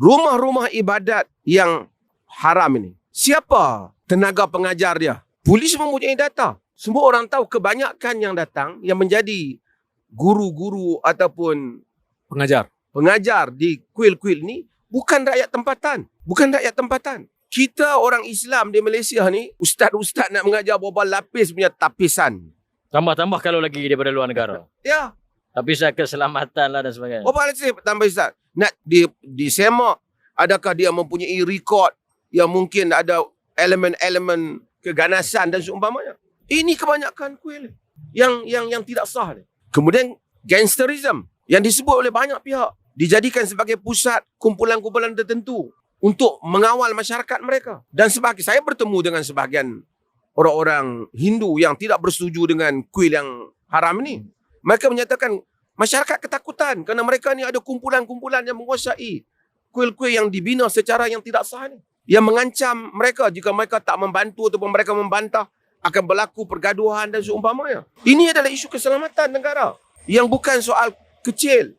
rumah-rumah ibadat yang haram ini, siapa tenaga pengajar dia? Polis mempunyai data. Semua orang tahu kebanyakan yang datang, yang menjadi guru-guru ataupun pengajar di kuil-kuil ni bukan rakyat tempatan. Bukan rakyat tempatan. Kita orang Islam di Malaysia ni, ustaz-ustaz nak mengajar berapa lapis punya tapisan. Tambah-tambah kalau lagi daripada luar negara. Ya. Tapisan keselamatan lah dan sebagainya. Berapa lapis tambah ustaz? Nak disemak. Adakah dia mempunyai rekod yang mungkin ada elemen-elemen keganasan dan seumpamanya. Ini kebanyakan kuil yang tidak sah. Kemudian gangsterism yang disebut oleh banyak pihak dijadikan sebagai pusat kumpulan-kumpulan tertentu untuk mengawal masyarakat mereka. Dan saya bertemu dengan sebahagian orang-orang Hindu yang tidak bersetuju dengan kuil yang haram ini. Mereka menyatakan masyarakat ketakutan kerana mereka ni ada kumpulan-kumpulan yang menguasai kuil-kuil yang dibina secara yang tidak sah ni. Yang mengancam mereka jika mereka tak membantu ataupun mereka membantah, akan berlaku pergaduhan dan seumpamanya. Ini adalah isu keselamatan negara yang bukan soal kecil.